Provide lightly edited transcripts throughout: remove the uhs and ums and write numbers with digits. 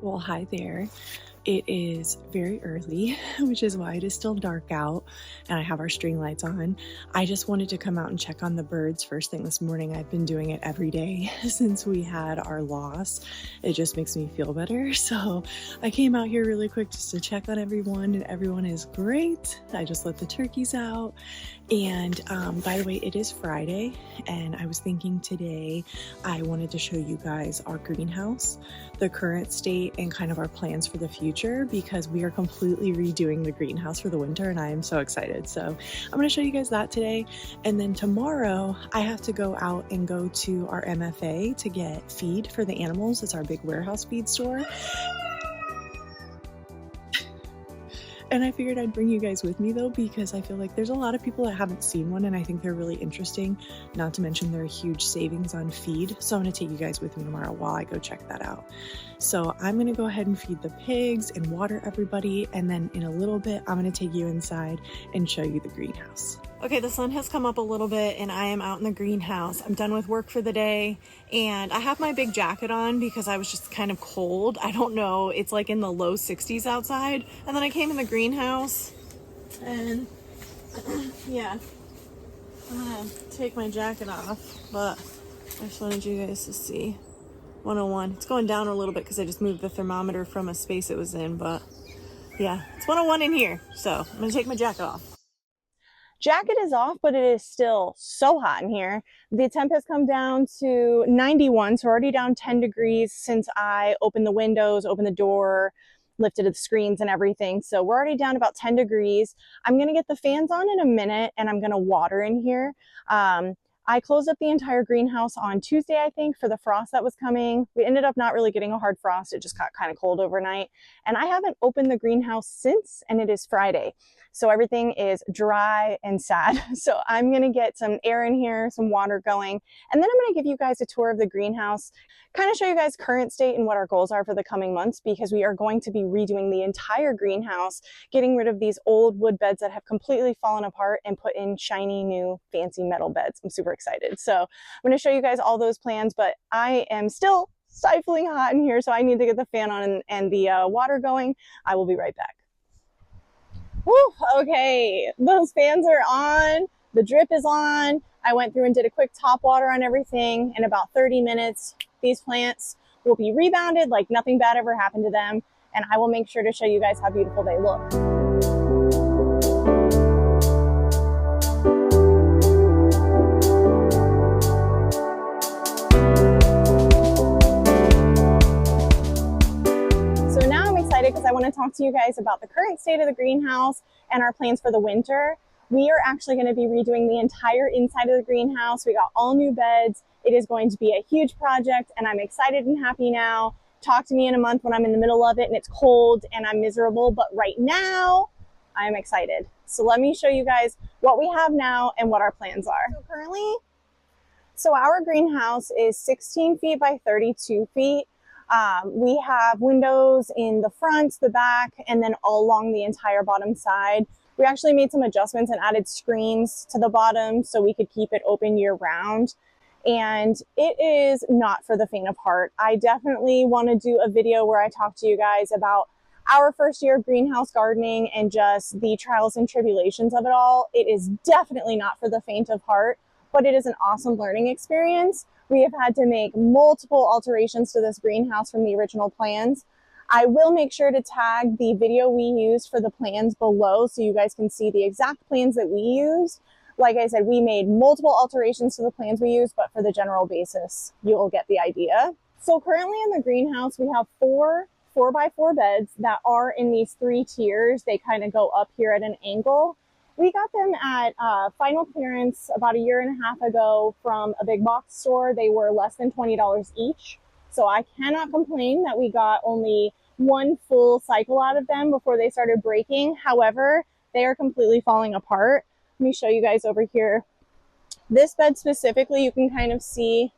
Well, hi there. It is very early, which is why it is still dark out, and I have our string lights on. I just wanted to come out and check on the birds first thing this morning. I've been doing it every day since we had our loss. It just makes me feel better. So I came out here really quick just to check on everyone, and everyone is great. I just let the turkeys out. And by the way, it is Friday, and I was thinking today I wanted to show you guys our greenhouse, the current state, and kind of our plans for the future, because we are completely redoing the greenhouse for the winter, and I am so excited. So I'm going to show you guys that today. And then tomorrow I have to go out and go to our MFA to get feed for the animals. It's our big warehouse feed store. And I figured I'd bring you guys with me though, because I feel like there's a lot of people that haven't seen one, and I think they're really interesting, not to mention there are huge savings on feed. So I'm gonna take you guys with me tomorrow while I go check that out. So I'm gonna go ahead and feed the pigs and water everybody, and then in a little bit, I'm gonna take you inside and show you the greenhouse. Okay, the sun has come up a little bit and I am out in the greenhouse. I'm done with work for the day, and I have my big jacket on because I was just kind of cold. I don't know, it's like in the low 60s outside. And then I came in the greenhouse and yeah, I'm gonna take my jacket off, but I just wanted you guys to see 101. It's going down a little bit because I just moved the thermometer from a space it was in, but yeah, it's 101 in here. So I'm gonna take my jacket off. Jacket is off, but it is still so hot in here. The temp has come down to 91, so we're already down 10 degrees since I opened the windows, opened the door, lifted the screens and everything. So we're already down about 10 degrees. I'm gonna get the fans on in a minute, and I'm gonna water in here. I closed up the entire greenhouse on Tuesday, I think, for the frost that was coming. We ended up not really getting a hard frost. It just got kind of cold overnight. And I haven't opened the greenhouse since, and it is Friday. So everything is dry and sad. So I'm gonna get some air in here, some water going, and then I'm gonna give you guys a tour of the greenhouse, kind of show you guys current state and what our goals are for the coming months, because we are going to be redoing the entire greenhouse, getting rid of these old wood beds that have completely fallen apart and put in shiny new fancy metal beds. I'm super excited. So I'm going to show you guys all those plans, but I am still stifling hot in here, so I need to get the fan on and the water going. I will be right back. Woo, okay, those fans are on, the drip is on. I went through and did a quick top water on everything. In about 30 minutes, these plants will be rebounded like nothing bad ever happened to them, and I will make sure to show you guys how beautiful they look. Because I want to talk to you guys about the current state of the greenhouse and our plans for the winter. We are actually going to be redoing the entire inside of the greenhouse. We got all new beds. It is going to be a huge project, and I'm excited and happy now. Talk to me in a month when I'm in the middle of it and it's cold and I'm miserable, but right now I'm excited. So let me show you guys what we have now and what our plans are. So our greenhouse is 16 feet by 32 feet. We have windows in the front, the back, and then all along the entire bottom side. We actually made some adjustments and added screens to the bottom so we could keep it open year round. And it is not for the faint of heart. I definitely want to do a video where I talk to you guys about our first year of greenhouse gardening and just the trials and tribulations of it all. It is definitely not for the faint of heart, but it is an awesome learning experience. We have had to make multiple alterations to this greenhouse from the original plans. I will make sure to tag the video we used for the plans below so you guys can see the exact plans that we used. Like I said, we made multiple alterations to the plans we used, but for the general basis, you'll get the idea. So currently in the greenhouse, we have four 4x4 beds that are in these 3 tiers. They kind of go up here at an angle. We got them at final clearance about 1.5 years ago from a big box store. They were less than $20 each. So I cannot complain that we got only one full cycle out of them before they started breaking. However, they are completely falling apart. Let me show you guys over here. This bed specifically, you can kind of see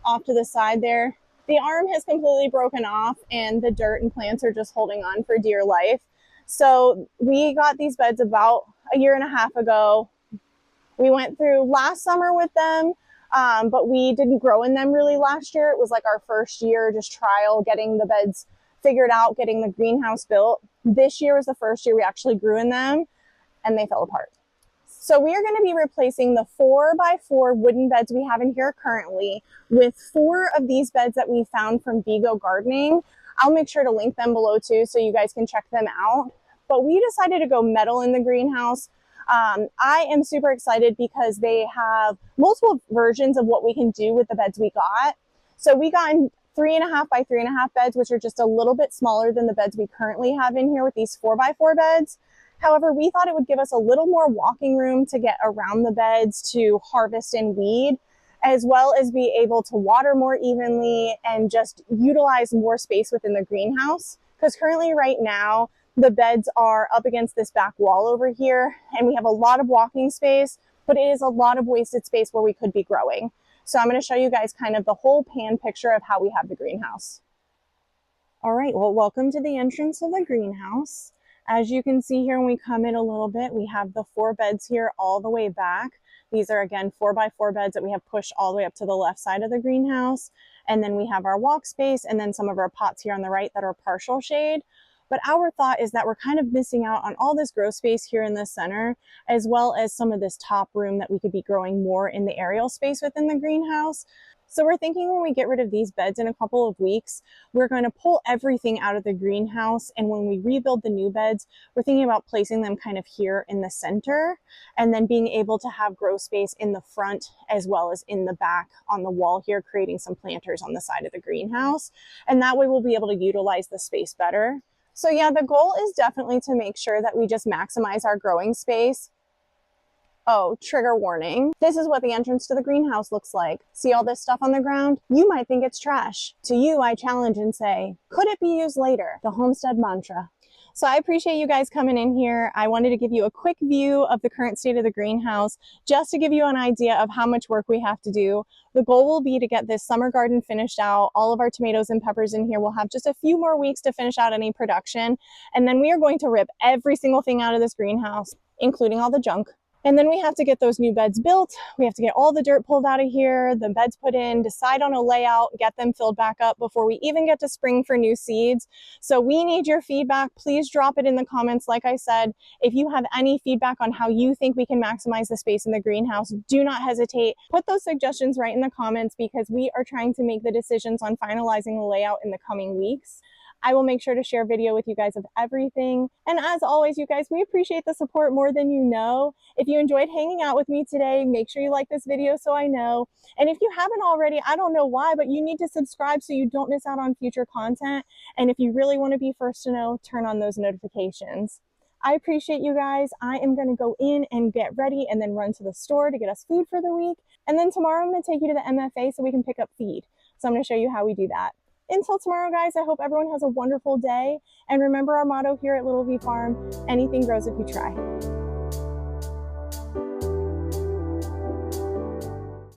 off to the side there. The arm has completely broken off and the dirt and plants are just holding on for dear life. So we got these beds about 1.5 years ago. We went through last summer with them, but we didn't grow in them really last year. It was like our first year just trial getting the beds figured out getting the greenhouse built. This year was the first year we actually grew in them, and they fell apart. So we are going to be replacing the 4x4 wooden beds we have in here currently with 4 of these beds that we found from Vego Gardening. I'll make sure to link them below too so you guys can check them out. But we decided to go metal in the greenhouse. I am super excited because they have multiple versions of what we can do with the beds we got. So we got 3.5 by 3.5 beds, which are just a little bit smaller than the beds we currently have in here with these 4x4 beds. However, we thought it would give us a little more walking room to get around the beds to harvest and weed, as well as be able to water more evenly and just utilize more space within the greenhouse. Because currently right now, the beds are up against this back wall over here, and we have a lot of walking space, but it is a lot of wasted space where we could be growing. So I'm going to show you guys kind of the whole pan picture of how we have the greenhouse. All right, well, welcome to the entrance of the greenhouse. As you can see here, when we come in a little bit, we have the 4 beds here all the way back. These are, again, 4x4 beds that we have pushed all the way up to the left side of the greenhouse. And then we have our walk space and then some of our pots here on the right that are partial shade. But our thought is that we're kind of missing out on all this grow space here in the center, as well as some of this top room that we could be growing more in the aerial space within the greenhouse. So we're thinking when we get rid of these beds in a couple of weeks, we're going to pull everything out of the greenhouse. And when we rebuild the new beds, we're thinking about placing them kind of here in the center and then being able to have grow space in the front as well as in the back on the wall here, creating some planters on the side of the greenhouse. And that way we'll be able to utilize the space better. So yeah, the goal is definitely to make sure that we just maximize our growing space. Oh, trigger warning. This is what the entrance to the greenhouse looks like. See all this stuff on the ground? You might think it's trash. To you, I challenge and say, could it be used later? The homestead mantra. So I appreciate you guys coming in here. I wanted to give you a quick view of the current state of the greenhouse, just to give you an idea of how much work we have to do. The goal will be to get this summer garden finished out. All of our tomatoes and peppers in here will have just a few more weeks to finish out any production. And then we are going to rip every single thing out of this greenhouse, including all the junk. And then we have to get those new beds built. We have to get all the dirt pulled out of here, the beds put in, decide on a layout, get them filled back up before we even get to spring for new seeds. So we need your feedback. Please drop it in the comments. Like I said, if you have any feedback on how you think we can maximize the space in the greenhouse, do not hesitate. Put those suggestions right in the comments because we are trying to make the decisions on finalizing the layout in the coming weeks. I will make sure to share video with you guys of everything. And as always, you guys, we appreciate the support more than you know. If you enjoyed hanging out with me today, make sure you like this video so I know. And if you haven't already, I don't know why, but you need to subscribe so you don't miss out on future content. And if you really want to be first to know, turn on those notifications. I appreciate you guys. I am going to go in and get ready and then run to the store to get us food for the week. And then tomorrow I'm going to take you to the MFA so we can pick up feed. So I'm going to show you how we do that. Until tomorrow, guys, I hope everyone has a wonderful day. And remember our motto here at Little V Farm, anything grows if you try.